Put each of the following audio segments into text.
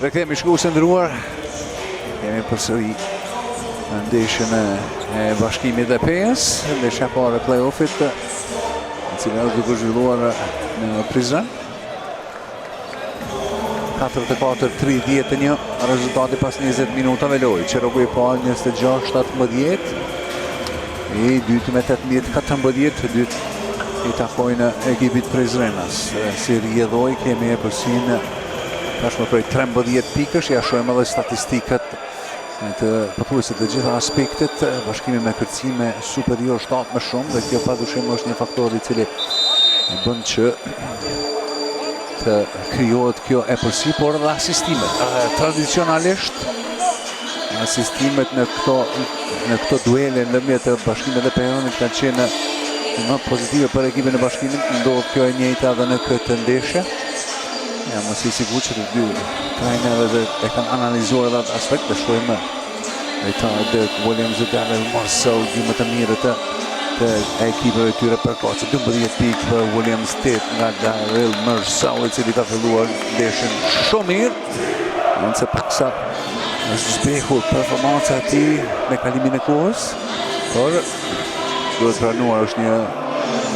Rikthehemi shikues të nderuar. Kemi përsëri në ndeshjen e Bashkimit dhe PES, ndeshja e parë e play-offit, e cila është duke zhvilluar në Prizren. 44-31 rezultati pas 20 minutave lojë. Qeroku i parë 26-17, i dyti me 18-14, dytë i takojnë ekipit Prizrenas. Si rjedhoj kemi përsin tashmë prej 13 pikësh, ja shohim edhe statistikat të pothuajse të gjitha aspektet. Bashkimi me kërcime superior 7 më shumë, dhe kjo padyshim është një faktor i cili bën që të krijohet kjo e përsi, por edhe asistimet. Tradicionalisht asistimet në këto duele ndërmjet të Bashkimit dhe Perionit kanë qenë më pozitive për ekipin e Bashkimit. Ndodh kjo e njëjta edhe në këtë ndeshje. Jam mos i sigurt që të dy trajnerët e kanë analizuar edhe atë aspekt, dhe shohim Derek Williams dhe Darrell Marcel, dy më të mirët të ekipeve tyre për kocë. 12 pikë për Williams, 8 nga Darrell Marcel, i cili ka filluar ndeshjen shumë mirë. Nëse paksa është zbehur performanca e tij me kalimin e kohës, por duhet pranuar është një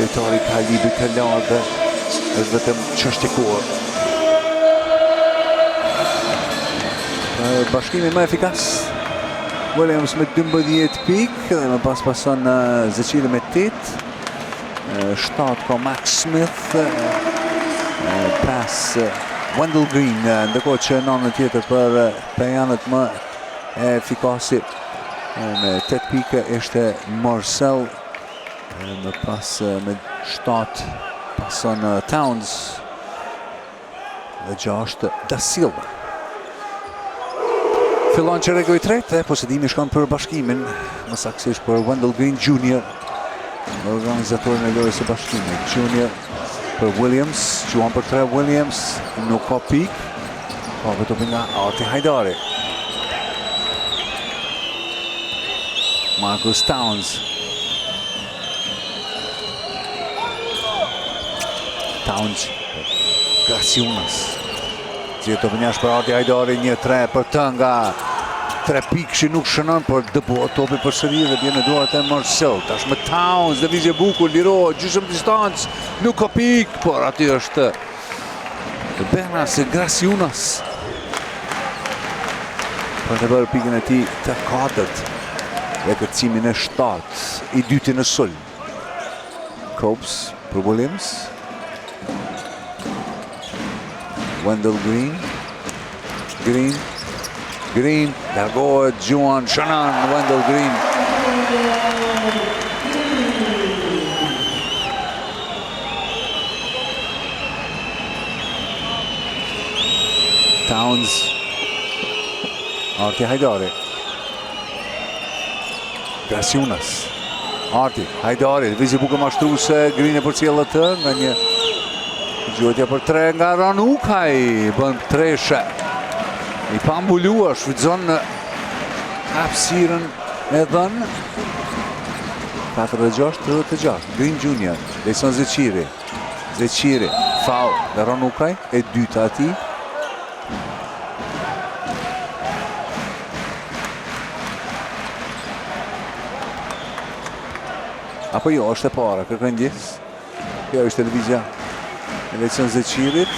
lojtar i kalibrit të lartë, është vetëm çështje kohe. Bashkimi më efikas, Williams me 12 pikë, dhe më pas pason Zeqiri me 8, 7 ka Max Smith, pas Wendell Green, ndërkohë që në anën tjetër për Perianët më efikasi me 8 pikë ishte Marcel, më pas me 7 pason Towns dhe 6 Da Silva. Fillon çeregu i tretë, posedimi shkon për Bashkimin, më saktësisht për Wendell Green Jr., organizatorin e lojës së Bashkimit. Jr. për Williams, quan për 3 Williams, nuk ka pikë, ka vetëm nga Arti Hajdari. Marcus Towns. Towns, Graciunas. Gjithë të vënjash për Arti Hajdari, 1-3 për të nga 3 pikë që nuk shënon, por dëbohet topi për sëri dhe bje në duart e Marcel. Tash me Towns, dhe vizje bukur, lirohet, gjysëm distancë, nuk ka pikë, por aty është Bernas Graciunas. Për të bërë pikën e ti të 4 dhe kërcimin e 7, i dyti në sul. Copes për Williams. Wendell Green, largohet Juan Shanan, Wendell Green. Towns, Arti Hajdari. Graciunas, Arti Hajdari, vizi buke mashtruese, Green e për cilët të nga një gjotja për 3 nga Ranukaj, bën 3. I pambuluar, shfrytëzon hapësirën e dhënë. 46-36, Green Jr. Lejson Zeqiri, faul nga Ranukaj, e dyta ati. Apo jo, është e para, kërkën ndjes. Kjo është televizja. Lejson Zeqirit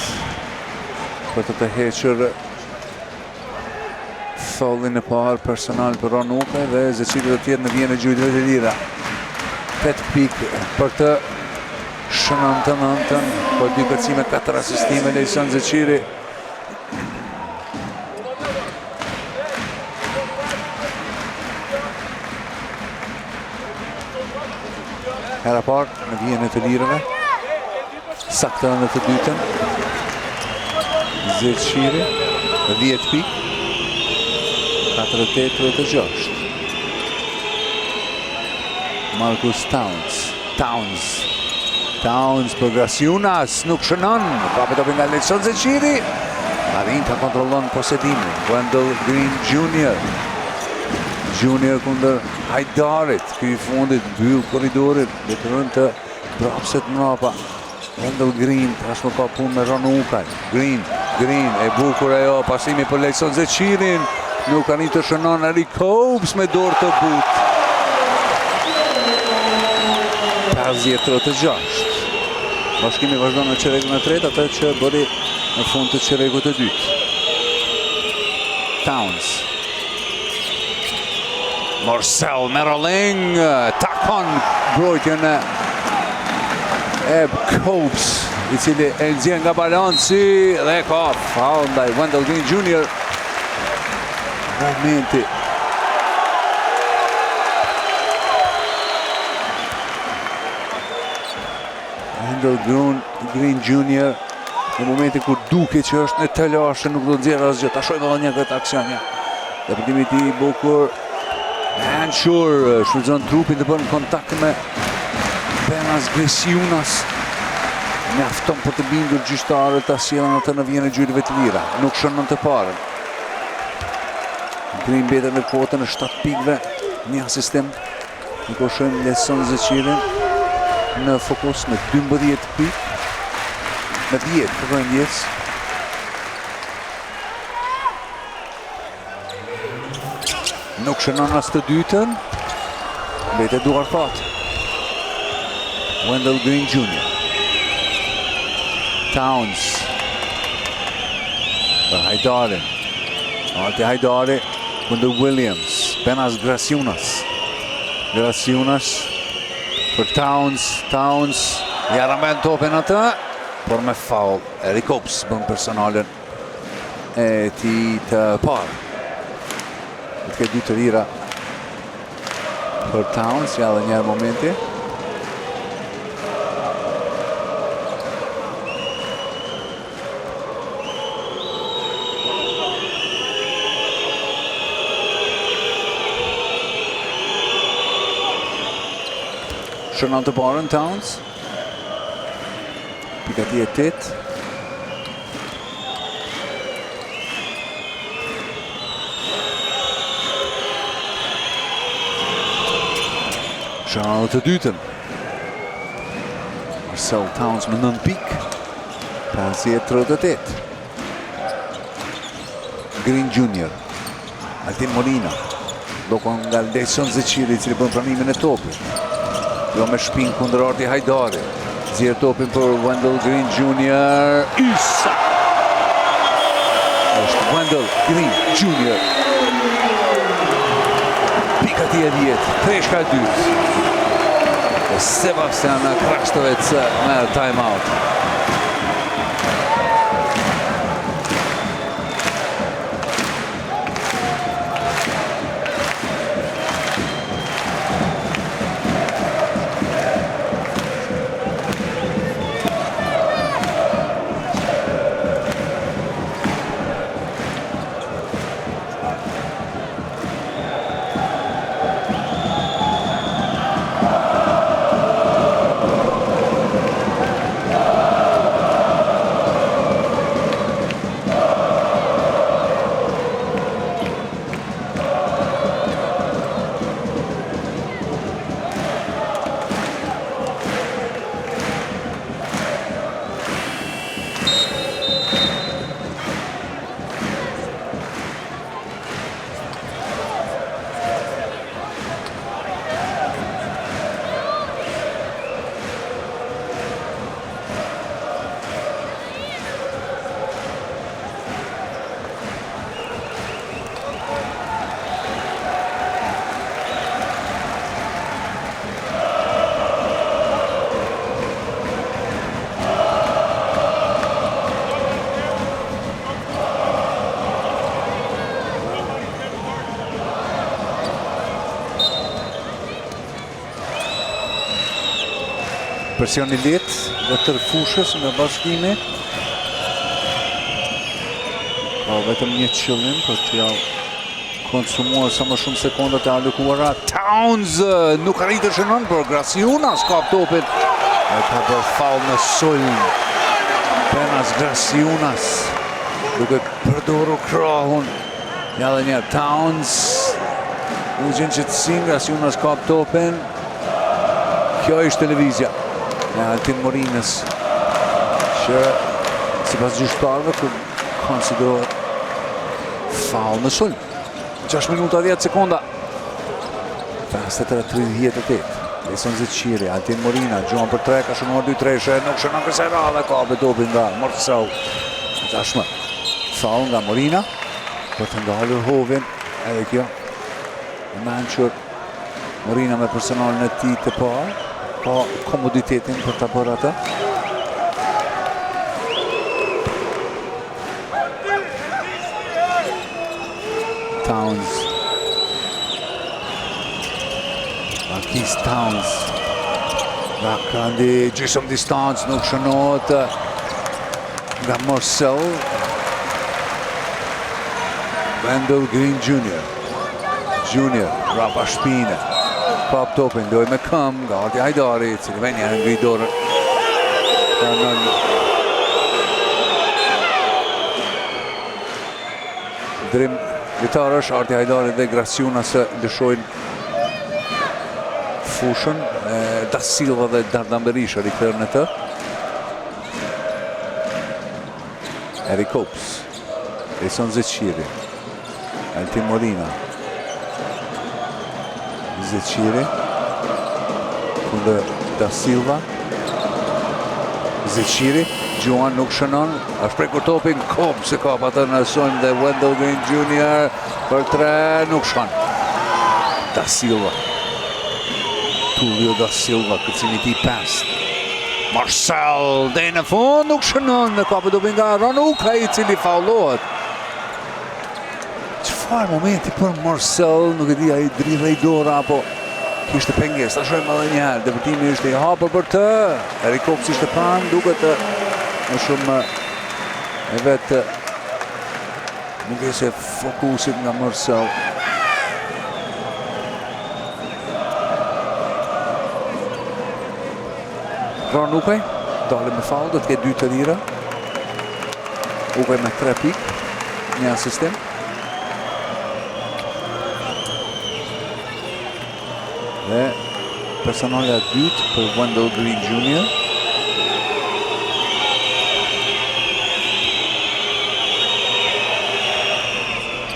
për të hequr foulin e parë personal për Ranukaj, dhe Zeqiri do tjetë në vjenë e gjujtëve të lira. 8 pikë për të shënon të nëntën, për 2 kërcime, 4 asistime, Lejson Zeqiri. Hera parë në vjenë e të lirëve. Saktën në të dytën. Zeqiri, 10 pikë, 48-36. Marcus Towns për Graciunas, nuk shënon, kapet opin nga Lejson Zeqiri. Arrin të kontrollon posedimin. Wendell Green Jr. Kundër Hajdarit, këj fundit, mbyll korridorit, detyrën të brapset mrapa. Wendell Green, tashmë ka punë me Ranukaj. Green, Green, e bukur ajo, pasimi për Lejson Zeqirin, nuk arrit të shënon Eric Hobbs me dorë të butë. 50-36. Bashkimi vazhdon në çerekun e tretë, atë që bëri në fund të çerekut të dytë. Towns. Marcel Merling takon mbrojtjen e Hobbs, i cili e nxjerr nga balanci dhe ka faul ndaj Wendell Green Jr. Momenti Wendell Green Jr. në momenti kur duke që është në të lashë, nuk do të nxjerrë asgjë. Ta shohim edhe një këtë aksion. Dhe përdimi i tij bukur. Henshaw shfrytëzon trupin të bën kontakt me Benas Gresiunas. Mjafton për të bindur gjyqtarët ta sjellën atë në vijën e gjyrive të lira. Nuk shënon të parën. Green mbetet në kvotën e 7 pikëve, një asistim. Nuk shohim Lejson Zeqirin në fokus me 12 pikë. Me 10, përkojnë 10. Nuk shënon as të dytën. Mbetet duar fat. Wendell Green Jr. Towns. Për Hajdari. Alti Hajdari. Wendell Williams. Benas Gresiunas. Gresiunas. Për Towns. Towns. Jaramen topin atë. Por me faul, Eric Hobbs bën personalen e ti të parë. Të ke dy të lira për Towns, ja dhe njerë momenti. Shënon të parën Towns. Pikati e 8. Shënon të dytën. Marcel Towns me 9 pikë. 50-38. Green Jr. Altin Molina. Lokon nga Lejson Zeqiri, i cili bën pranimin e topit. Jo me shpinë kundër Arti Hajdari. Zjerë topin për Wendell Green Jr. Isa! Është Wendell Green Jr. Pikati e 10, treshka e 2. Sebastian Krastovec merr time out. Presioni letë dhe tërfushës nga bashkimi. Ka vetëm një qëllim për të ja konsumuar sa më shumë sekondat e alokuara. Towns nuk arrit të shënon, por Gresiunas kap topin. E ka bërë faul në sulm. Benas Gresiunas duke përdorur krahun. Ja dhe një Towns. U gjenë qëtësin, Gresiunas kap topin. Kjo ishtë televizja. Altin Morinës që si pas gjyqtarëve konsiderohet faul në sulm. 6 minuta 10 sekonda. 53-38. Leson Zeqiri, Altin Morina, Gjuan për 3, ka shënuar 2-3, nuk shënon kësaj radhe, ka betopin nga Marcel. Tashmë, faul nga Morina, për të ngalur hovin, edhe kjo. Në menqër, Morina me personalin e tij të parë, ka komoditetin për të bërë atë. Towns. Marquis Towns. Nga kandi gjysëm distancë nuk shënohet nga Marcel. Wendell Green Jr. Rapa shpine. Kap topin, loj me këm nga Arti Hajdari, cili me njerën ngri dorën. Drim litarësh, Arti Hajdari dhe Graciuna se lëshojnë fushën, Da Silva dhe Dardan Berisha rikërën e të. Eric Hopes, Leson Zeqiri, Altin Morina, Zeqiri, kundër Da Silva, Zeqiri, Gjuan nuk shënon, është prekur topin, kom se ka patër në sojnë dhe Wendell Green Jr. për 3, nuk shkon. Da Silva. Tullio Da Silva, këtësimi ti 5. Marcel, dhe në fund, nuk shënon në kapë dopin nga Ranuka i cili faulohet. Qëfar momenti për Marcel, nuk e di a i dridhe i dora, apo kishte penges, ta shojmë edhe njëherë, depërtimi ishte i hapër për të, Eric Hopes ishte pranë, duke të në shumë e vetë nuk e se fokusit nga Marcel. Ranukaj, dalë me faul, do të ketë 2 të lira. Ukaj me 3 pik, një asistim. Dhe personalja dytë për Wendell Green Jr.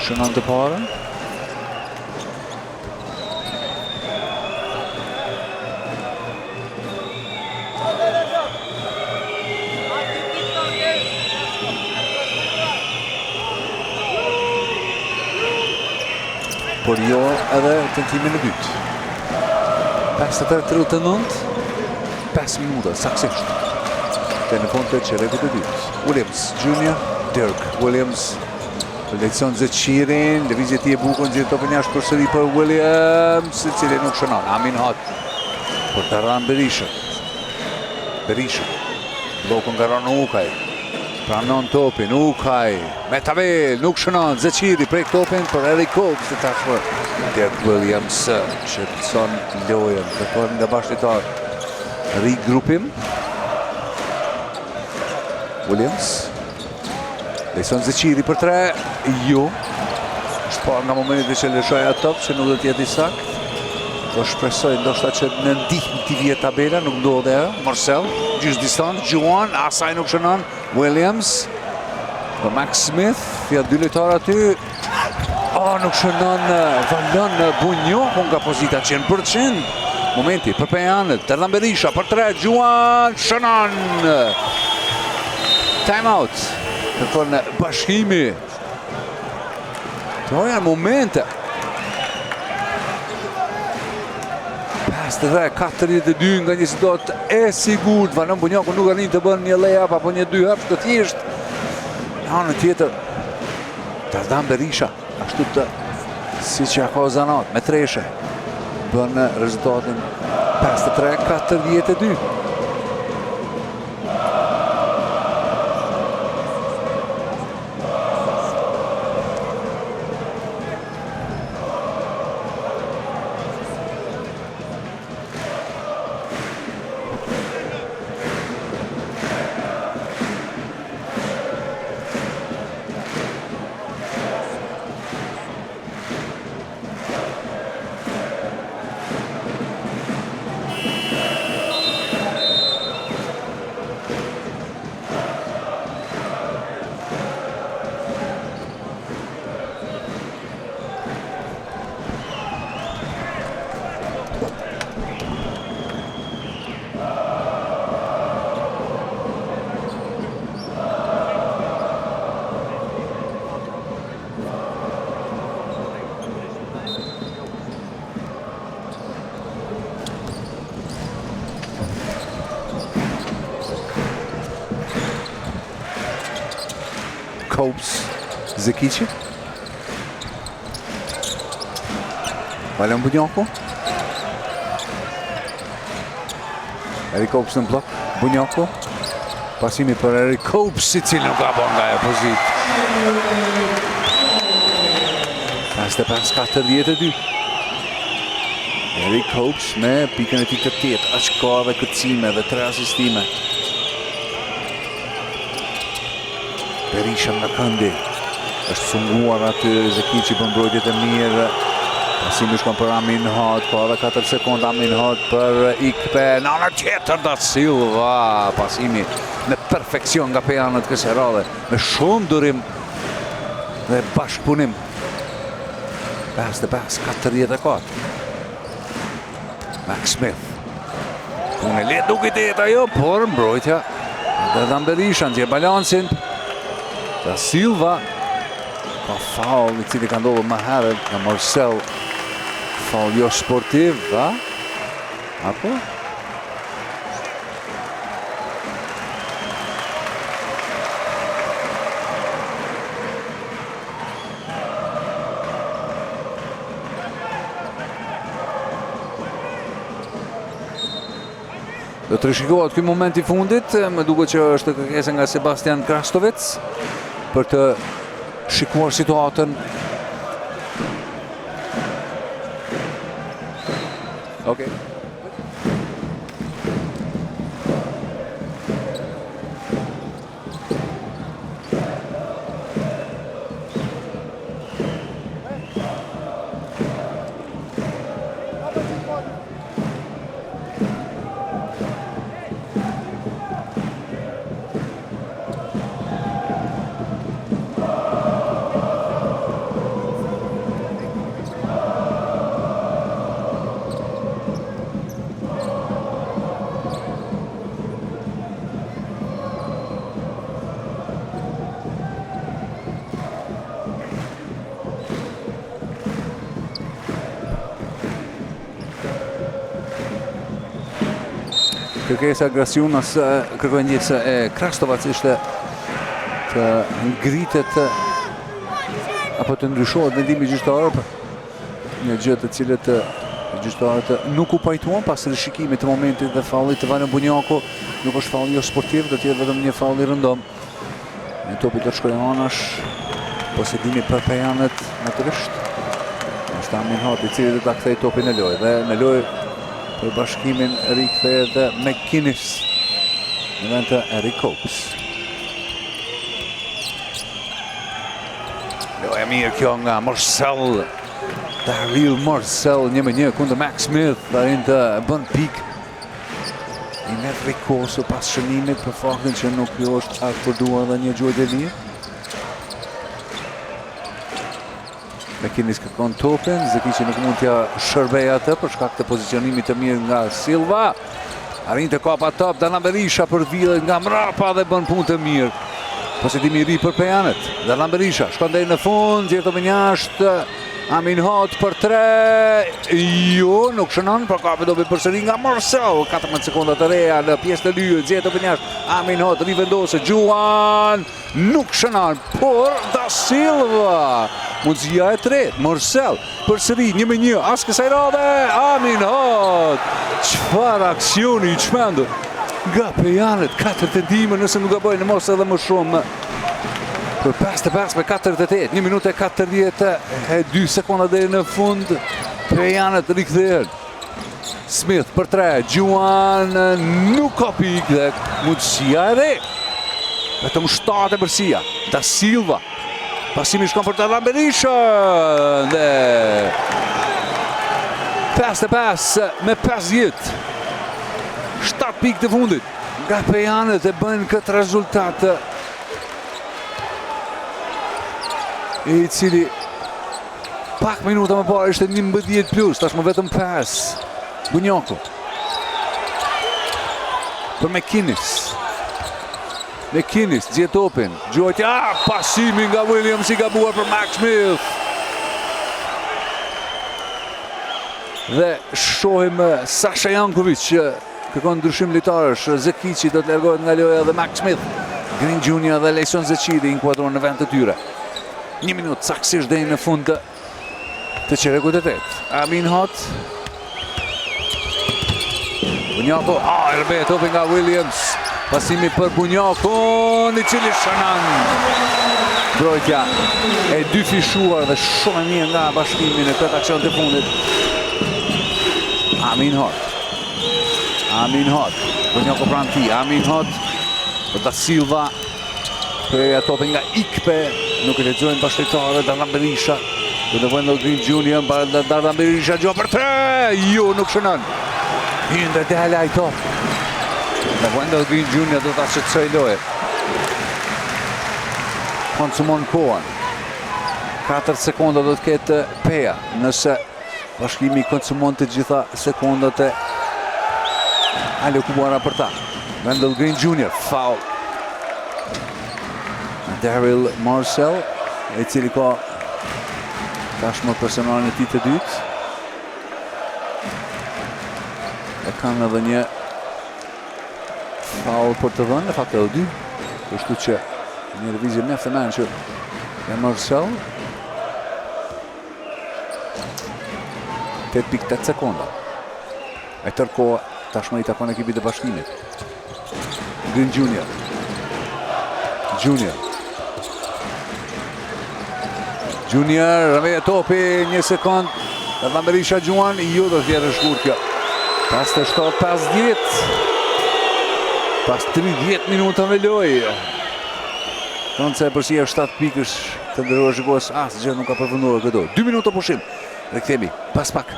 Shënon të parën. Por jo edhe tentimin e dytë. 53-39, 5 minuta, saksisht. Telefon të qerekut e dytë. Williams Jr., Dirk Williams, Leson Zeqirin, lëvizje ti e bukën, gjithë topin jashtë përsëri për Williams, i cili nuk shënon. Amin Hat, për të ranë Berisha. Blokën nga ranë Ukaj. Pranon topin, Ukaj, me tabel, nuk shënon, Zeqiri prek topin për Eric Hopes të tashmë. Dirk Williams, që të son lojën, të përën nga bashkëtar. Regrupim. Williams. Leson Zeqiri për 3, jo. Është parë nga momentit që lëshoja top, që nuk do t'jeti sakt. Do shpresoj, ndoshta që në ndihmë t'i vje tabela, nuk ndodhe e. Marcel, gjysë distancë, Gjuan, asaj nuk shënon. Williams, për Max Smith, fja 2 lojtarë aty. Nuk shënon Valon Bunjo, nga pozita 100%. Momenti, për Pejanët, Dardan Berisha, për 3, Gjuan, shënon. Time out. Kërkon bashkimi. Të janë momente. 52 nga një situatë e sigurt. Valon Bunjoku nuk arrin të bën një lay-up apo një 2 hap të thjesht. Në anën tjetër, Dardan Berisha, ashtu të siç ja ka zanat me treshe, bën rezultatin 53-42. Copes, Zekici. Valon Bunjako. Eric Copes në blok, Bunjako. Pasimi për Eric Copes, i cili nuk ka bon nga e pozit. 55-42. Eric Copes me pikën e tij të tetë, aq ka dhe kërcime dhe 3 asistime. Berisha nga këndi. Është sunguar aty Zekici për mbrojtjet e mirë. Pasimi shkon për Amin Hot, ka edhe 4 sekundë Amin Hot për Ikpe. Në ana tjetër da Silva. Pasimi me perfekcion nga pejanët kësaj radhe, me shumë durim dhe bashkëpunim. 55-44. Max Smith. Unë e le duke të jetë ajo, por mbrojtja dhe Dan Berisha në gjë balansin. Da Silva pa faul i cili ka ndodhur më herët nga Marcel. Faul jo sportiv, va? Apo? Do të rishikohet ky moment i fundit, më duket që është kërkesa nga Sebastian Krastovic për të shikuar situatën. Okej. Kërkesa Grasiunas, kërkojndjesë e Krastovac ishte të ngritet apo të ndryshohet vendimi gjyqtarë, një gjë të cilët gjyqtarët nuk u pajtuan pas rishikimit të momentit dhe fallit të Valon Bunjako. Nuk është fall jo sportiv, do të jetë vetëm një fall i rëndom. Në topi do të shkojë anash, posedimi për pejanët natyrisht. Është Amin Hot i cili do ta kthejë topin në lojë dhe në lojë për bashkimin rikthehet McInnes në vend të Eric Copes. Loja mirë kjo nga Marcel. Daryl Marcel 1-1 kundër Max Smith, arrin të bën pik. I merr rikosu pas shënimit për faktin që nuk jo është aktorduar dhe një gjuhë e mirë. McInnes kërkon topin, Zekici nuk mund t'ja shërbej atë për shkak të pozicionimit të mirë nga Silva. Arrin të kapa top, Dana Berisha për villet nga mrapa dhe bën punë të mirë. Posedimi i ri për pejanët. Dana Berisha shkon deri në fund, gjeto me jashtë. Amin Hot për 3. Jo, nuk shënon, por kapi dobi përsëri nga Marcel. 14 sekonda të reja në pjesë të lyet, gjeto me jashtë. Amin Hot rivendosë, Juan nuk shënon, por Da Silva. Mundësia e tretë, Marcel përsëri 1-1, as kësaj radhe, Amin Hot. Çfarë aksioni i çmendur nga pejanët, 4 tentime nëse nuk gabojnë, mos edhe më shumë. Për 55-48, 1 minutë e 42 sekonda deri në fund, pejanët rikthehen. Smith për 3, Juan nuk ka pik dhe mundësia e re. Vetëm 7 e përsia, Da Silva. Pasimi shkon për Dana Berisha dhe 55-50. 7 pikë të fundit nga pejanët e bëjnë këtë rezultat i cili pak minuta më parë ishte 11+, tashmë vetëm 5. Bunjako për McInnes. McInnes gjet topin, gjojtja, pasimi nga Williams i gabuar për Max Smith. Dhe shohim Sasha Jankovic që kërkon ndryshim lojtarësh. Zekici do të largohet nga loja dhe Max Smith Green Junior dhe Lejson Zeqiri inkuadron në vend të tyre. 1 minutë saksisht deri në fund të çerekut të 8. Amin Hot. Bunjako, rbe topi nga Williams. Pasimi për Bunjakon, i cili shënon. Mbrojtja e dy fishuar dhe shumë e mirë nga bashkimi në këtë aksion të fundit. Amin Hot. Bunjako pranë tij. Amin Hot. Da Silva. Kërëja topi nga Ikpe. Nuk e lexojnë bashkëtarët. Dardan Berisha. Në Wendell Green Junior. Dardan Berisha gjo për 3. Jo, nuk shënon. Hindre të halaj top. Në Wendell Green Junior do ta shqetësoj lojën. Konsumon kohën. 4 sekonda do të ketë Peja. Nëse bashkimi konsumon të gjitha sekondat e alokuara për ta. Wendell Green Junior, foul. Daryl Marcel, i cili ka tashmë personalin e tij të dytë. E kanë edhe një foul për të dhënë, në fakt edhe 2. Kështu që një lëvizje mjaft e mençur nga Marcel. 8.8 sekonda. E tërkohë tashmë i takon ekipit të bashkimit. Green Junior. Rëmeje topi, 1 sekund. Dardan Berisha Gjuan, ju do t'jetë shkur kjo. Pas të 7-5-10. Pas 30 minutave lojë. Tonë se përshia 7 pikësh të ndërruar shikues, asë gjë nuk ka përfunduar këto. 2 minuta pushim. Rikthehemi pas pak.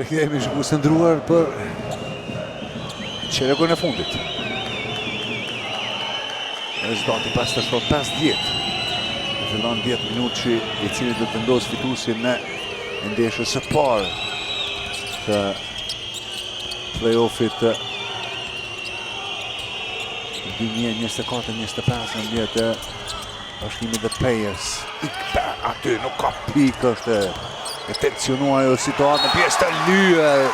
Kemi shkues ndruar për çerekun e fundit. Rezultati pas të 7-5-10. Fillon 10 minutë i cili do të vendosë fituesin në ndeshjes së parë të play-offit 2024-25 në ndjet të bashkimit të Pejës. Ikpe aty nuk ka pikë, është e tensionuar ajo situatë në pjesë të lyer.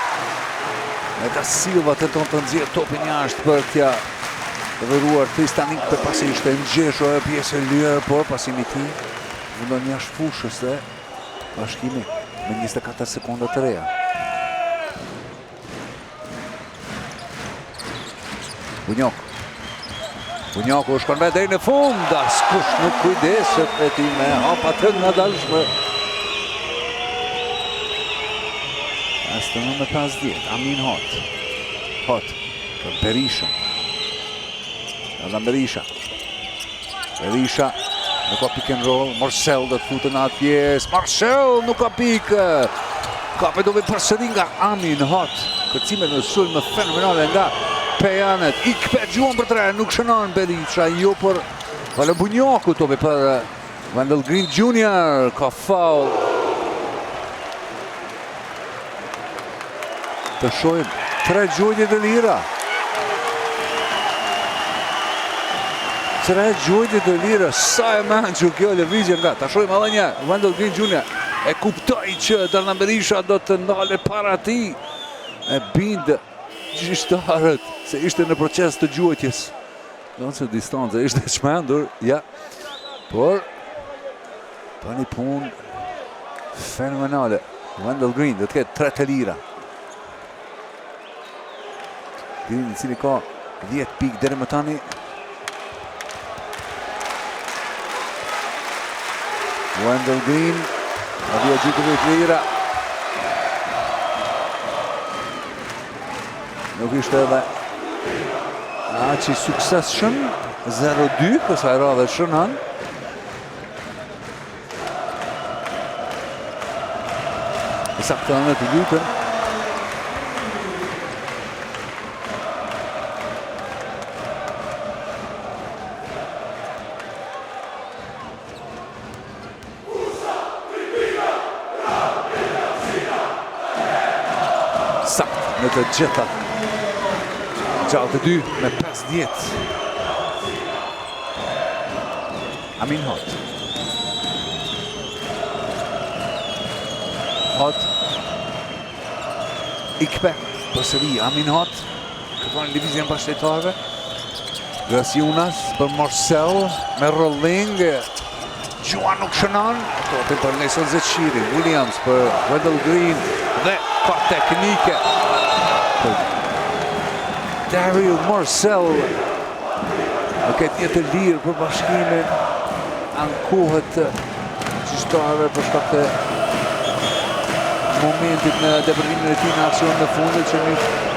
Da Silva tenton të nxjerrë topin jashtë për t'ia dhëruar Tristan Ikpe pasi ishte ngjeshur ajo pjesë e lyer, por pasimi i tij vendon jashtë fushës dhe bashkimi me 24 sekonda të reja. Bunjako është kanë deri në fund, askush nuk kujdeset me ti me hapa të ngadalshme. Astë në 50, Amin Hot për Berisha. Dardan Berisha nuk ka pick and roll. Marcel do të futë në atë pjesë. Marcel nuk ka pikë. Kape dove përsëri nga Amin Hot. Kërcime në sulme fenomenale nga Pejanet. Ikpe gjuan për 3, nuk shënon Berisha. Jo për Bunjaku tope për Wendell Green Junior. Ka foul. Të shohim 3 gjojtje të lira. 3 gjojtje të lira. Sa e mençur kjo lëvizje nga. Ta shohim edhe një. Wendell Green Jr. e kuptoi që Darlan Berisha do të ndale para tij. E bindë gjyqtarët se ishte në proces të gjojtjes. Do të distanca ishte çmendur, ja. Por tani punë fenomenale. Wendell Green do të ketë 3 të lira. Green i cili ka 10 pikë deri më tani. Wendell Green avia gjithë të lira. Nuk ishte edhe aq i suksesshëm. 0-2 kësaj radhe shënon. Saktë në të dytën. Saktë në të gjitha. Gjallë të dy me 5-10. Amin Hot. Hot. Ikpe, përsëri Amin Hot. Këpon divizjen bashkëtarëve. Grasiunas për Marcel me rolling. Gjuan nuk shënon. Topi për Nelson Zeçiri. Williams për Wendell Green. Dhe ka teknike. Daryl Marcel. Nuk e tjetë të lirë për bashkimin. Ankohet gjyqtarëve për shkak të momentit në depërtimin e tij në aksion në fundit që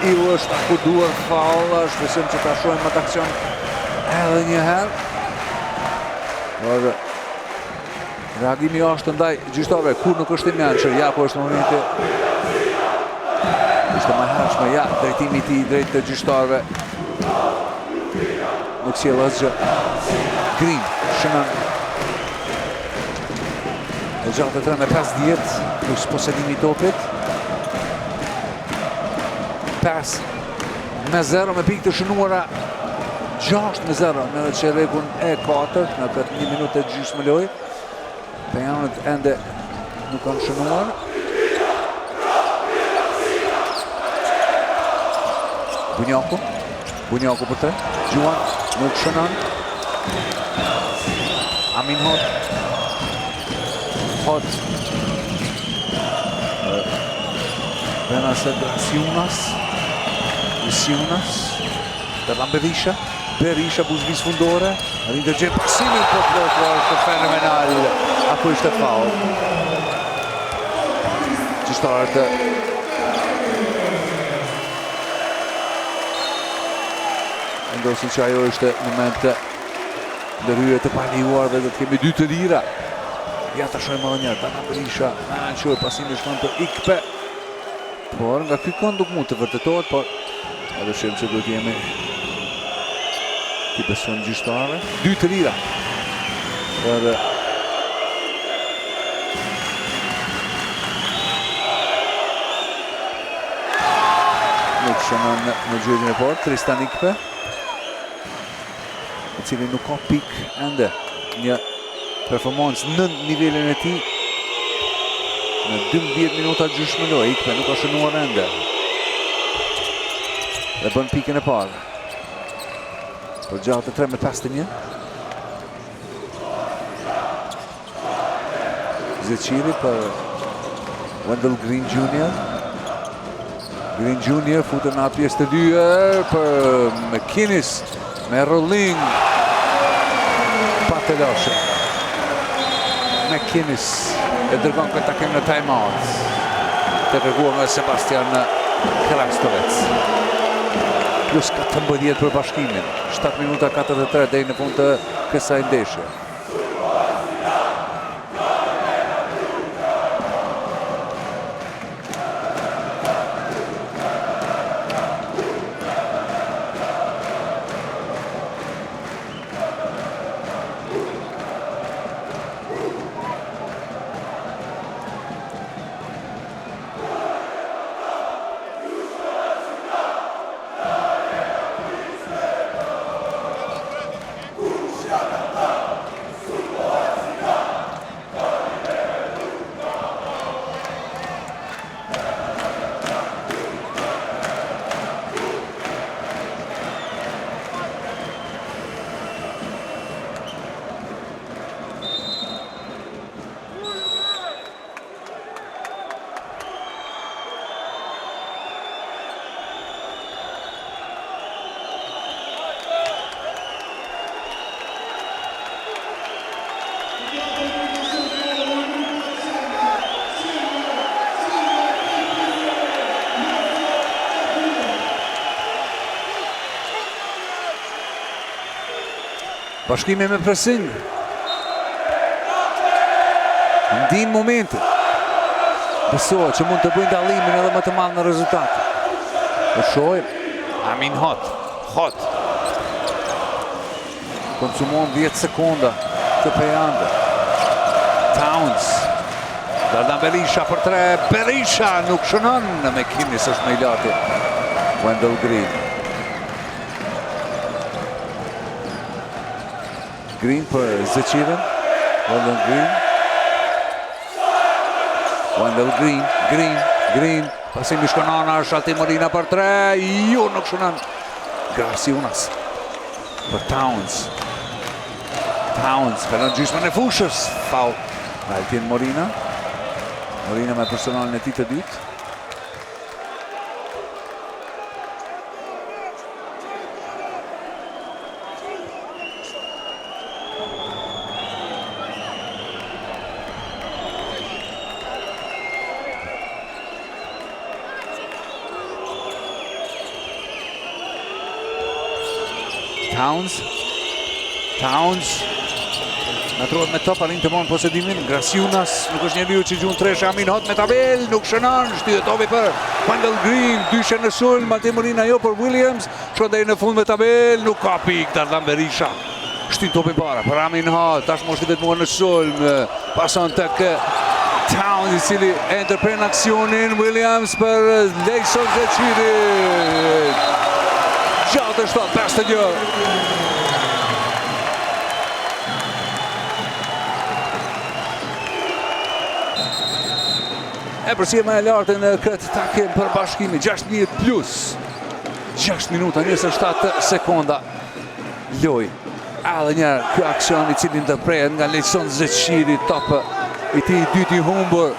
i është akuduar faull, shpresojmë që ta shohim atë aksion edhe një herë. Por reagimi është ndaj gjyqtarëve kur nuk është i mençur, ja ku është momenti. Ishte më hershme, ja, drejtimi i tij drejt të gjyqtarëve. Nuk sjell asgjë. Green shënon. E gjatë të 3 me 5-10 plus posedimi i topit. Pas me 0 me pikë të shënuara 6-0 në çerrekun e 4 në këtë 1 minutë e gjysmë lojë. Pejanët ende nuk kanë shënuar. Bunjaku për 3. Gjuan nuk shënon. Amin Hot. Hot. Venase Grasiunas. Darlan Berisha. Berisha buzëvis fundore. Arrin të gjenë pasimin për blokë, është fenomenal. Apo ishte faull. Gjyqtarët ndosin që ajo është moment ndërhyrje të paliuar dhe do të kemi 2 të lira. Ja ta shohim edhe një herë, Darlan Berisha mençur pasimi shkon për Ikpe. Por nga ky kënd nuk mund të vërtetohet, por edhe shem që do të jemi ti beson gjyqtarëve. 2 të lira. Për nuk shënon në gjyqin e parë, Tristan Ikpe, i cili nuk ka pik ende. Një performancë në nivelin e tij në 12 minuta gjysmë lojë. Ikpe nuk ka shënuar ende. Dhe bën pikën e parë. Për gjatë 3 me 5-1. Zeçiri për Wendell Green Jr. Green Jr. futën në atë pjesë të dyër për McInnes me rolling. Pa të loshe. McInnes e dërgon këtë takim në time-out. Të reguar nga Sebastian Krastovec. Plus 14 për bashkimin. 7 minuta 43 deri në fund të kësaj ndeshje. Bashkimi me pressing. Ndin momentin. Besohet që mund të bëjnë dallimin edhe më të madh në rezultat. Po shohim Amin Hot. Konsumon 10 sekonda të pejande. Towns. Dardan Berisha për 3. Berisha nuk shënon me Kinis është më i larti. Wendell Green. Green për Zeqiren. Wendell Green. Pasimi shkon anash, Altin Morina për 3. Jo, nuk shënon. Garciunas për Towns. Për në gjysmën e fushës. Foul. Altin Morina me personalin e tij të dytë. Towns në trohet me top, arrin të morën posedimin. Graciunas nuk është njeriu që gjunë tresh. Amin Hot me tabel, nuk shënon. Shtyhet topi për Wendell Green, dyshe në sulm. Altin Morina jo për Williams. Shkon deri në fund me tabel, nuk ka pik. Dardan Berisha shtyn topi para për Amin Hot. Tashmë është vetëm në sulm. Pason tek Towns i cili e ndërpren aksionin. Williams për Lejson Zeqiri. 6-7-5-1. E përsi më e lartë në këtë takim për bashkimi. 6 plus 6 minuta 27 sekonda. Loj. Edhe njerë kjo aksion i cili ndërprehen nga Lejson Zeqiri, top i tij i dytë i humbur.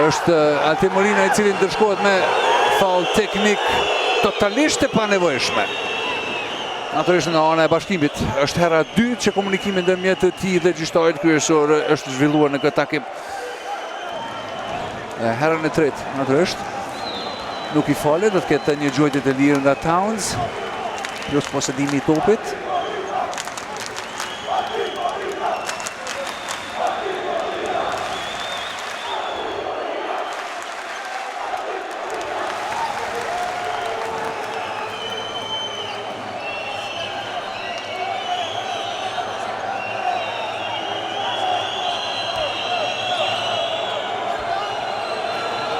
Është Altin Morina i cili ndërshkohet me foul teknik totalisht e panevojshme. Natyrisht nga ana e bashkimit është hera 2 që komunikimi ndërmjet të tij dhe gjyqtarit kryesor është zhvilluar në këtë takim. Herën e tretë natyrisht nuk i falet, do të ketë një gjojtje të lirë nga Towns, plus posedimi i topit.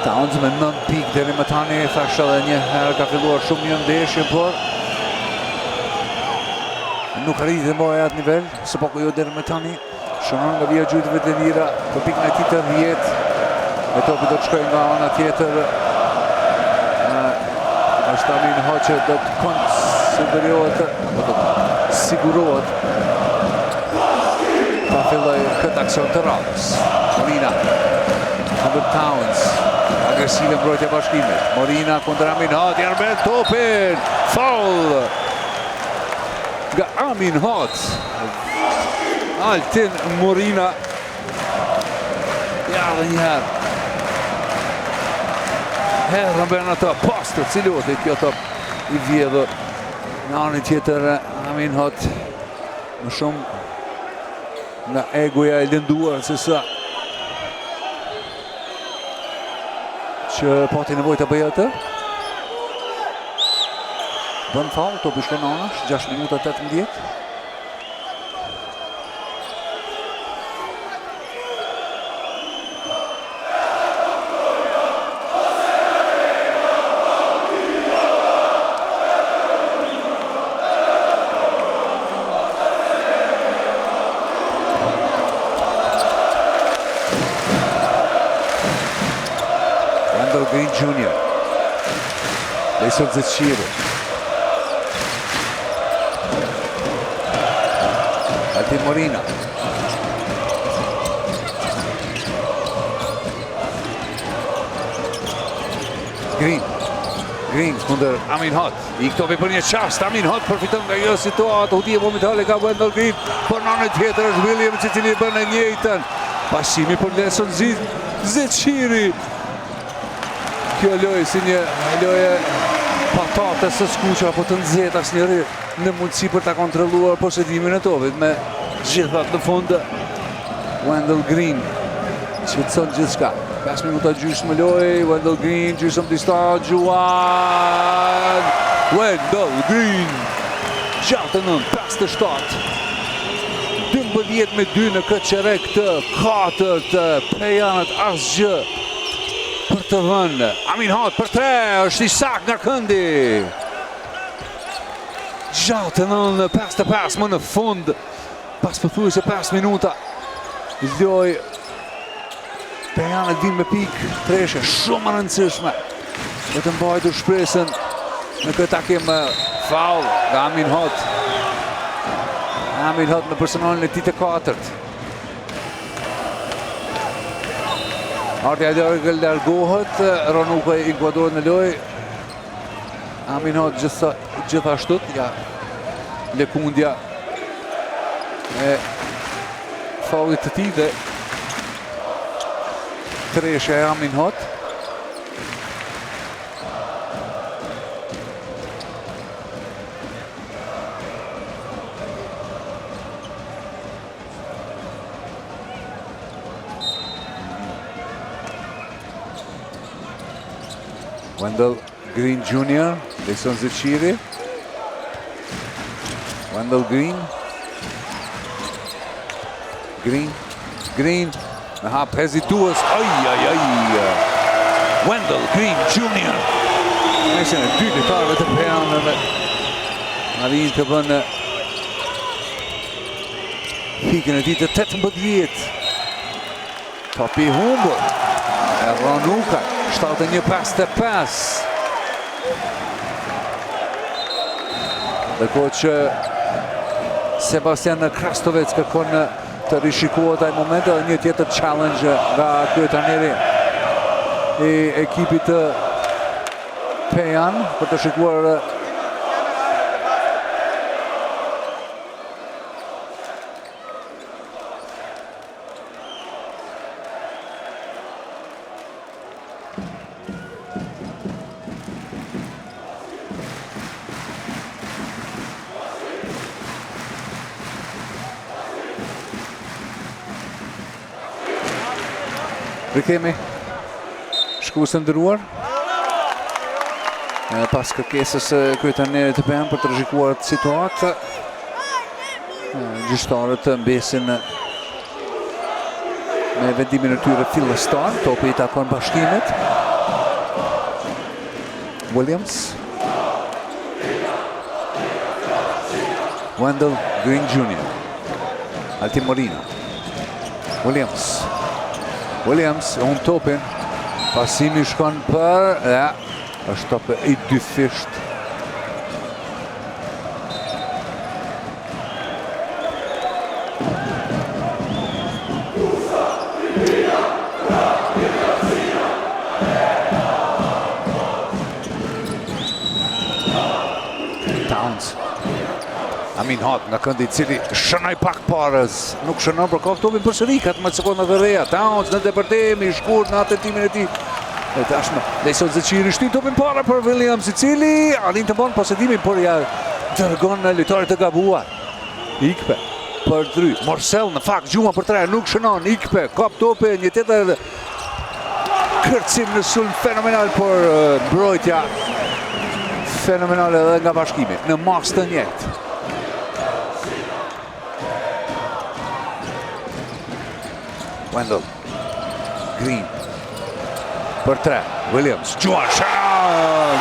Towns me 9 pik deri më tani, thashë edhe një herë ka filluar shumë mirë ndeshje, por nuk arriti të mbajë atë nivel, së pako jo deri më tani. Shënon nga vija gjujtëve të lira, për pikën e tij të 10. Me topi do të shkojë nga ana tjetër. Është Amin Hot që do të konsiderohet, do të sigurohet ta filloj këtë aksion të radhës. Morina kundër Towns. Agresive mbrojtja bashkimit. Morina kundër Amin Hot, janë me topin. Foul nga Amin Hot. Altin Morina. Ja dhe njëherë. Herë bërë në të pastë, ciloti kjo top i vjedhur. Në anën tjetër Amin Hot më shumë nga egoja e lënduar se sa që pati nevojë të bëjë atë. Bën faul, topi shkon anash, 6 minuta 18. Green Jr. Lejson Zeqiri. Altin Morina. Green kundër Amin Hot. I këtopi për një qast. Amin Hot përfiton nga jo situatë. Hudije momentale ka Wendell Green. Për në tjetër është Williams i cili bën e njëjtën. Pasimi për Lejson Zeqiri. Kjo lojë si një lojë patate së skuqe apo të nxehta asnjëri në mundësi për ta kontrolluar posedimin e topit me gjithat në fund. Wendell Green shqetëson gjithçka. 5 minuta gjysmë lojë, Wendell Green gjysmë distancë, Juan Wendell Green 69-57. 12-2 në këtë qerek të katërt, Pejanët asgjë për të dhënë. Amin Hot për 3, është i sak nga këndi. 69-55 më në fund, pas pothuajse 5 minuta. Lojë Pejanët vinë me pikë treshe shumë e rëndësishme. Vetëm mbajtur shpresën në këtë takim faul nga Amin Hot. Amin Hot me personalin e tij të katërt. Ardhja e largohet, Ranuka inkuadrohet në lojë. Amin Hot gjithashtu, ja lëkundja e faulit të tij dhe treshja e Amin Hot. Wendell Green Jr. Lejson Zeqiri. Wendell Green. Green. Me hap hezitues. Wendell Green Jr. Nesën e dy lojtarëve të Pejanëve arrin të bënë pikën e tij të 18. Topi i humbur e Ranuka 71-55. Ndërkohë që Sebastian Krastovec kërkon të rishikohet ai moment dhe një tjetër challenge nga kryetarneri i ekipit të Pejan për të shikuar Rikthehemi shkuesë nderuar pas kërkesës së kryetarnerit të Pejan për të rrezikuar situatë. Gjyqtarët mbesin me vendimin e tyre fillestar. Topi i takon Bashkimit. Williams. Wendell Green Jr. Altimorino. Williams, unë topin, pasimi shkon për, është tope i dyfisht. Towns. Amin Hot nga këndi i cili shënoj pak parës, nuk shënon për kohë topin përsëri 14 sekonda të reja. Towns në depërtim i shkurt në atentimin e tij. E tashmë Lejson Zeqiri shtin topin para për Williams i cili arrin të bën posedimin por ja dërgon në lojtarit të gabuar. Ikpe për 3. Morsell në fakt gjuma për 3 nuk shënon. Ikpe kap topin, një tjetër kërcim në sulm fenomenal por mbrojtja fenomenale edhe nga Bashkimi në maks të njëjtë. Wendell Green për 3. Williams Juan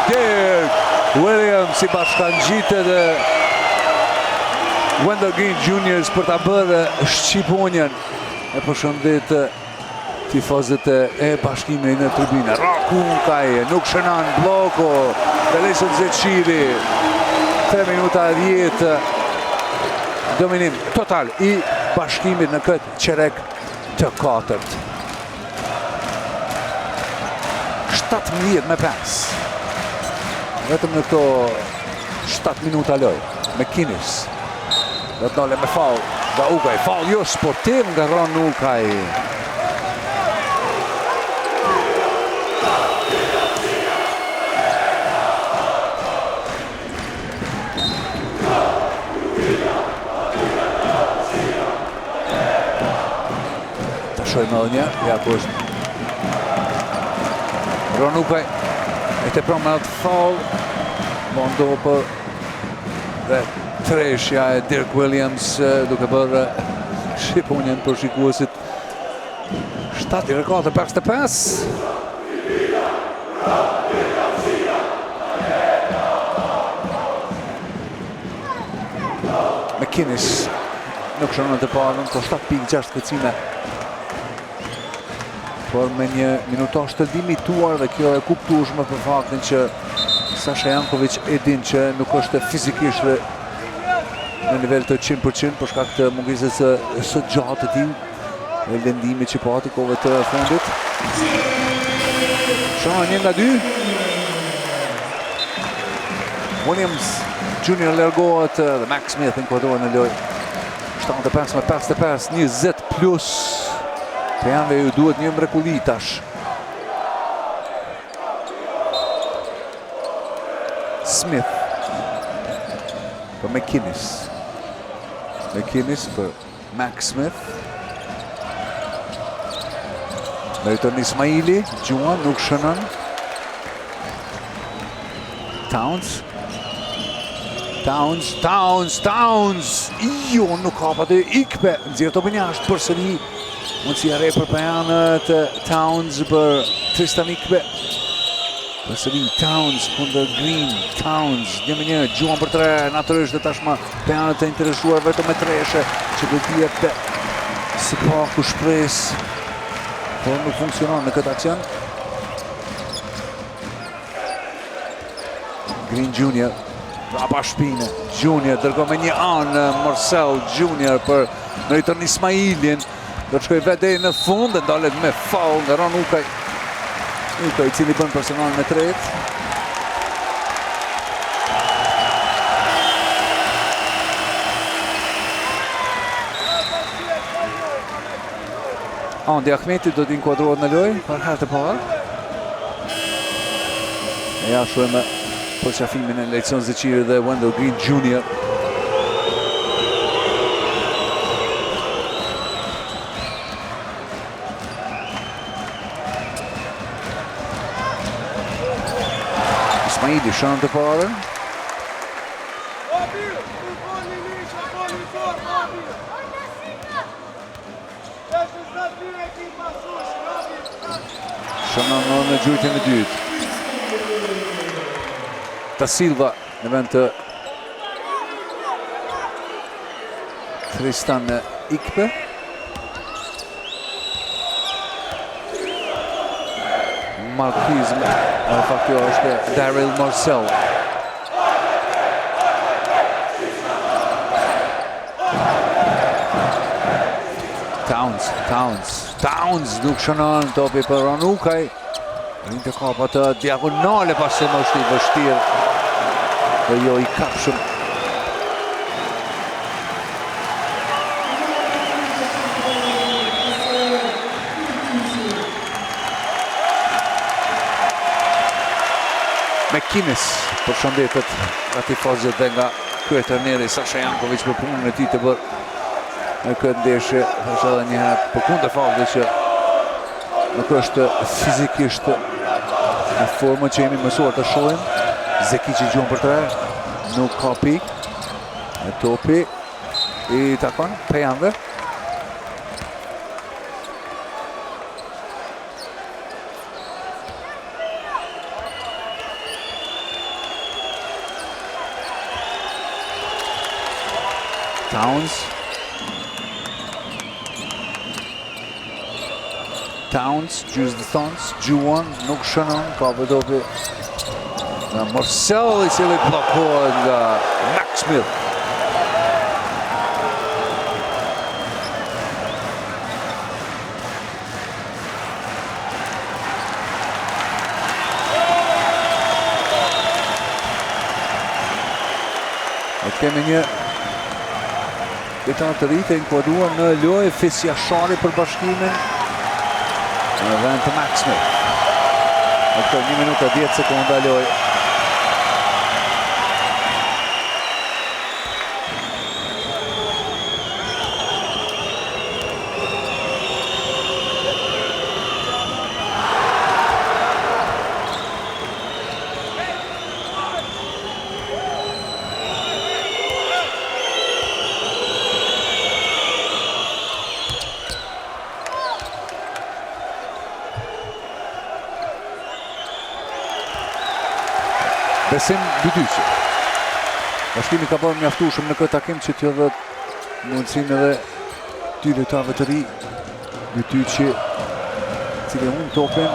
Dirk Williams i bashkangjitet Wendell Green Jr. për ta bërë shqiponjen. E përshëndet tifozët e Bashkimit në tribune. Rakunkaj nuk shënon bloko dhe Lejson Zeqiri 3 minuta 10 dominim total i Bashkimit në këtë qerek të katërt. 17-5. Vetëm në këto 7 minuta lojë. McInnes. Dhe të dole me faul nga Ukaj. Faul jo sportiv nga Ranuka. Shojmë edhe një, ja ku është Ronukaj e të promenat foul Mondo për dhe treshja e Dirk Williams duke bërë shqiponjen për shikuesit 7-4-55 McInnes nuk shënon të parën po 7.6 këcime por me një minutosh të limituar dhe kjo e kuptueshme për faktin që Sasha Jankovic e din që nuk është fizikisht në nivel të 100% për shkak të mungesës së gjatë të tij dhe lëndimit që pati kohëve të fundit. Shona 1-2. Williams Junior largohet dhe Max Smith inkuadrohet në lojë. 75-55, 20 plus. Të janë ju duhet një mrekulli tash. Smith për McInnes. McInnes për Max Smith. Meriton Ismaili, Gjuan nuk shënon. Towns. Jo, nuk hapa të ikpe. Nëzirë të bënjasht për sëri. Mundësia re për pajanët Towns për Tristan Ikpe. Për sëri Towns kundër Green. Towns 1-1, Gjuan për 3. Natyrisht dhe tashma pajanët të interesuar vetëm me treshe që do t'jetë si paku shpres. Por nuk funksionon në këtë aksion. Green Junior Rapa shpine. Junior dërgo me një anë Marcel Junior për Meriton Ismailin. Do të shkoj vetë deri në fund dhe ndalet me foul nga Ron Ukaj. Ukaj i cili bën personal me tret. Andi Ahmeti do t'inkuadrohet në lojë për herë të parë. E ja shohim përqafimin e Lejtson Zeqiri dhe Wendell Green Jr. Ismaili shënon të parën. Shënon në gjujtjen e dytë. Da Silva në vend të Tristan Ikpe. Marquez, në fakt kjo është Daryl Marcel. Towns nuk shënon topi për Ron Ukaj. Rinë të kapa të diagonale pas se më është i vështirë dhe jo i kapshëm. McInnes për shëndetet nga tifozët dhe nga kryetërneri Sasha Jankovic për punën e tij të bërë në këtë ndeshje. Është edhe një herë përkundër faktit që nuk është fizikisht në formën që jemi mësuar të shohim. Zekici gjuan për 3, nuk ka pik. E topi i takon pejanve. Towns, gjys dhe thons, Gjuan nuk shënon, ka vëdopi nga Marcel i cili blokohet nga Max Smith. E kemi një detar të rritë inkuadruar në lojë Fisjashari për bashkimin në vend të Max Smith. Në këtë 1 minutë e 10 sekonda lojë. Besim Bytyqi. Bashkimi ka bërë mjaftueshëm në këtë takim që t'ju dhet mundësinë edhe dy lojtarëve të ri. Bytyqi, cili humb topin.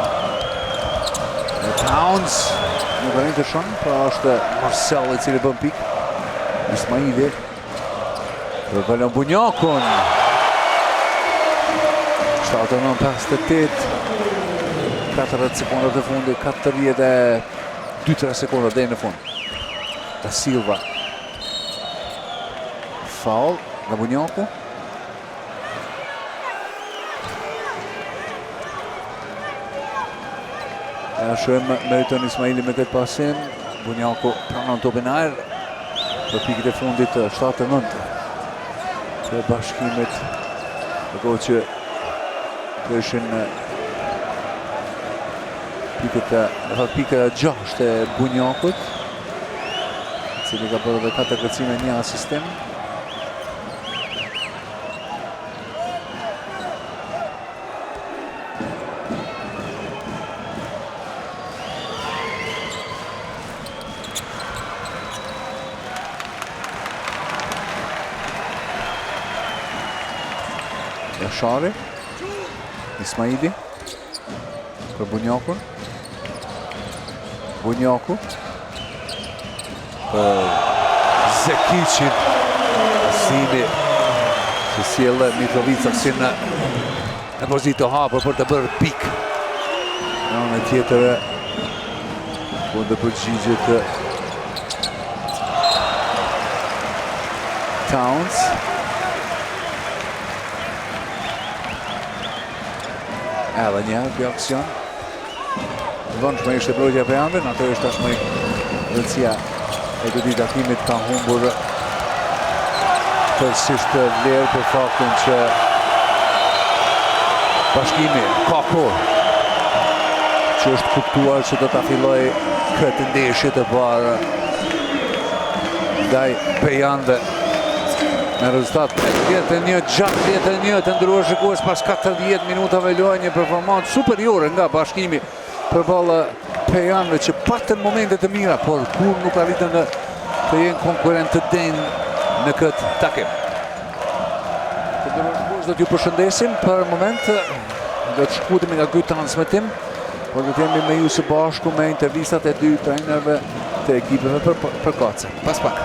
Towns nuk arrin të shon, pra është Marcel i cili bën pikë. Ismaili për Valon Bunjakun. 79-58. 40 sekondat e fundit, 42-3 sekondat deri në fund. Da Silva. Faul nga Bunjaku. Shohim meriton Ismaili me këtë pasim. Bunjaku pranon topin ajër për pikët e fundit 7-9 të Bashkimit. Përkohë që këshin pikët 6 e Bunjakut, cili ka bërë dhe 4 kërcime, 1 asistim. Jashari, Ismaili për Bunjakun. Bunjaku për Zekiqin. Asimi që sjellë Mitrovica si në pozitë të hapur për të bërë pikë. Në anën tjetër kundër përgjigjet Towns. Edhe njëherë kjo aksion. Vëndshme ishte brojtja për Andën, ato është tashmë rëndësia e këtij takimit ka humbur tërësisht vlerë për faktin që Bashkimi ka kohë që është kuptuar që do ta filloj këtë ndeshje të parë ndaj Pejande në rezultat 10-1 të ndëruar shikues pas 40 minutave lojë, një performancë superiore nga Bashkimi përballë Pejanëve që patën momente të mira, por kur nuk arritën të jenë konkurrent të denjë në këtë takim. Të ndëruar shikues, do t'ju përshëndesim për moment, do të shkutemi nga ky transmetim, por do të jemi me ju së bashku me intervistat e dy trajnerëve të ekipeve përkatëse. Pas pak.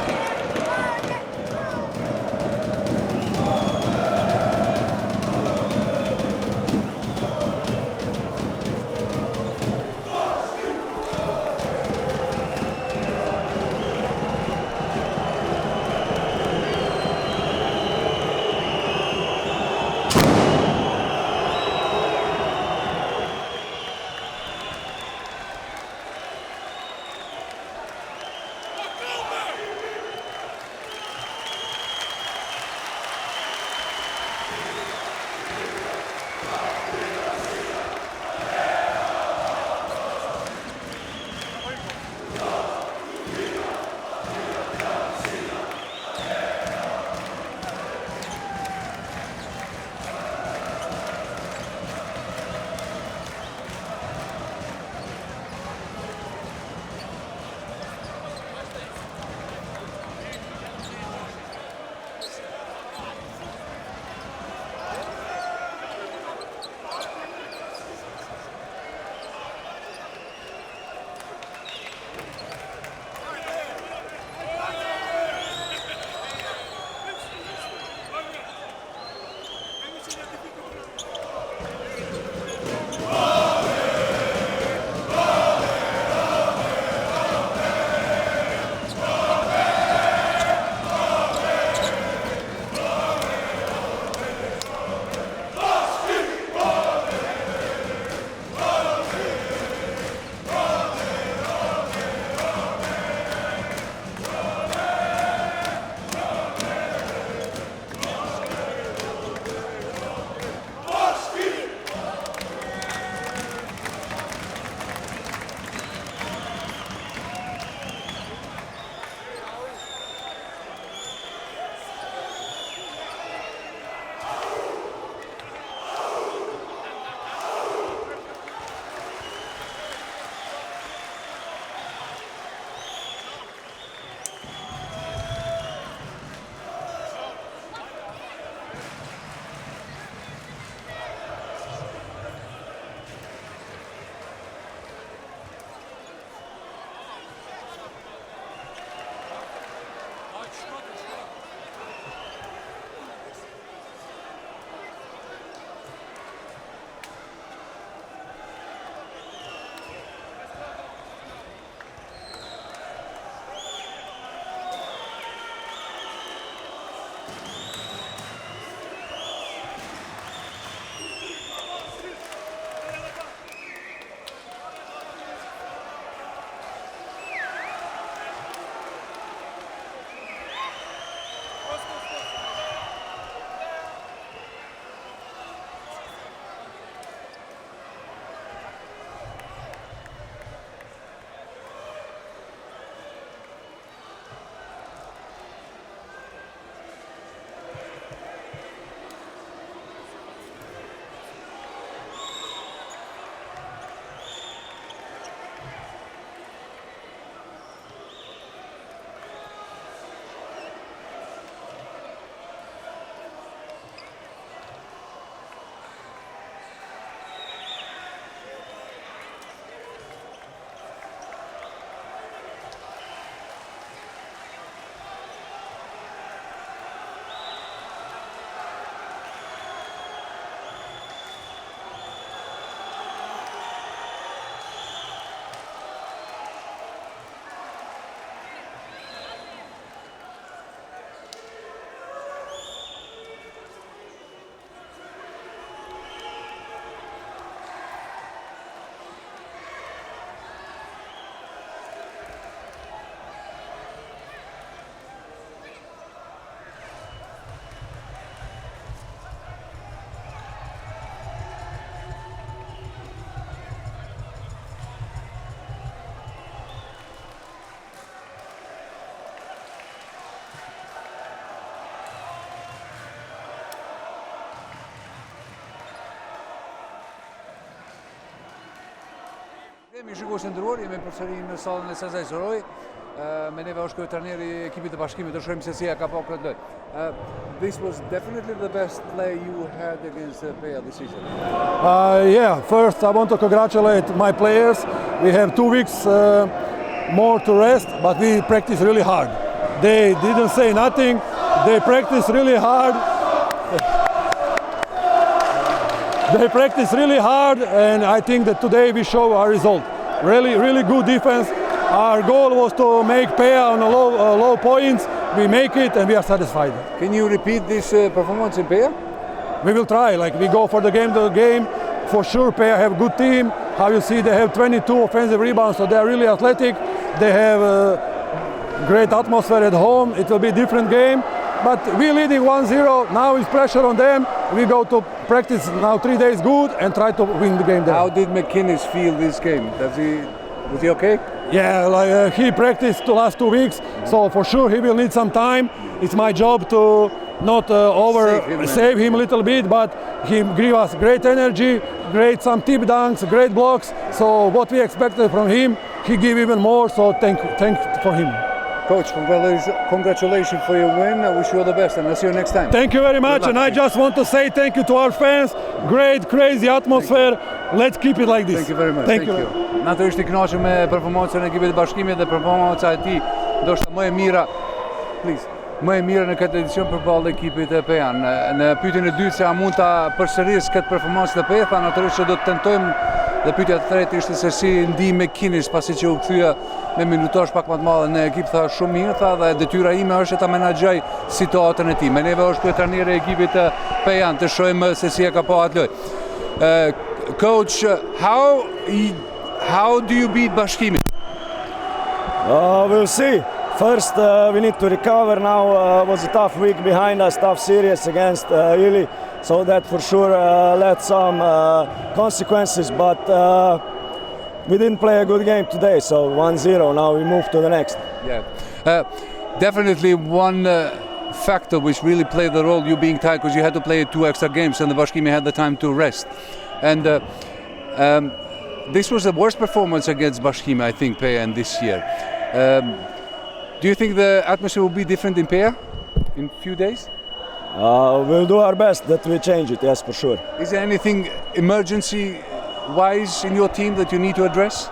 Kemi shikues të nderuar, jemi përsëri në sallën e Sezai Soroi. Me neve është ky trajneri i ekipit të Bashkimit, do shohim se si ka po këtë lojë. This was definitely the best play you had against Peja this season. Yeah, first I want to congratulate my players. We have 2 weeks more to rest, but we practice really hard. They didn't say nothing. They practice really hard. They practice really hard, and I think that today we show our result. Really good defense. Our goal was to make Peja on a low points. We make it, and we are satisfied. Can you repeat this performance in Peja? We will try. Like we go for the game. For sure, Peja have good team. How you see, they have 22 offensive rebounds, so they are really athletic. They have great atmosphere at home. It will be a different game. But we're leading 1-0. Now it's pressure on them. We go to practice now 3 days good and try to win the game there. How did McInnes feel this game? Was he okay? Yeah, like he practiced the last 2 weeks, so for sure he will need some time. It's my job to not save him a little bit, but he gave us great energy, some tip dunks, great blocks. So what we expected from him, he gave even more. So thank for him. Coach, congratulations for your win. I wish you all the best, and I'll see you next time. Thank you very much, and I just want to say thank you to our fans. Great, crazy atmosphere. Let's keep it like this. Thank you very much. Thank you. Natyrisht I kënaqur me performancën e ekipit të Bashkimit dhe performanca e tij, ndoshta më e mira. Më e mira në këtë edicion përballë ekipit të Peja. Në pyetjen e dytë se a mund ta përsëris këtë performancë të Peja, tha natyrisht se do të tentojmë. Dhe pyetja e tretë ishte se si ndih McInnes pasi që u kthye me minutazh pak më të madhe në ekip, tha shumë mirë, tha, dhe detyra ime është ta menaxhoj situatën e tij. Me neve është ky trajneri I ekipit të Peja, të shohim se si ka po atë lojë. Coach, how do you beat Bashkimi? We'll see. First, we need to recover. Now was a tough week behind us, tough series against Ili, so that for sure led some consequences. But we didn't play a good game today, so 1-0. Now we move to the next. Yeah, definitely one factor which really played the role, you being tired, because you had to play 2 extra games, and the Bashkimi had the time to rest. And this was the worst performance against Bashkimi, I think, Peja, in this year. Do you think the atmosphere will be different in Peja in a few days? We'll do our best that we change it, yes, for sure. Is there anything emergency-wise in your team that you need to address?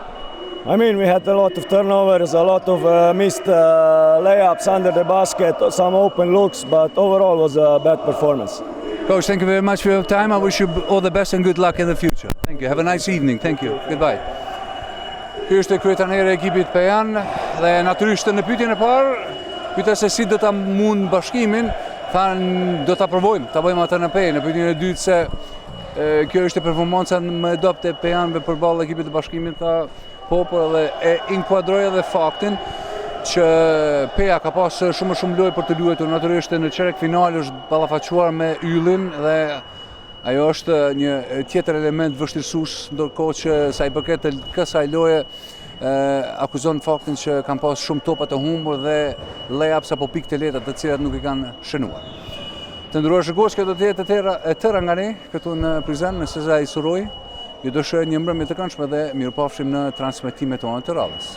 I mean, we had a lot of turnovers, a lot of missed layups under the basket, some open looks, but overall was a bad performance. Coach, thank you very much for your time. I wish you all the best and good luck in the future. Thank you. Have a nice evening. Thank you. Goodbye. Ky është kryetrajneri I ekipit Pejan dhe natyrisht në pyetjen e parë, pyeta se si do ta mund Bashkimin, thanë do ta provojmë, ta bëjmë atë në Pejë. Në pyetjen e dytë se kjo është performanca më e dobët e Pejanëve përballë ekipit të Bashkimit, tha po, por edhe e inkuadroi edhe faktin që Peja ka pas shumë lojë për të luajtur. Natyrisht në çerek final është ballafaquar me Yllin dhe ajo është një tjetër element vështirësues, ndërkohë që sa I përket kësaj loje akuzon faktin që kanë pas shumë topa të humbur dhe layups apo pikë të lehta të cilat nuk I kanë shënuar. Të nderuar shikues, kjo do të jetë e tëra nga ne këtu në Prizren në Sezai Soroi. Ju dëshiroj një mbrëmje të këndshme dhe mirupafshim në transmetimet tona të radhës.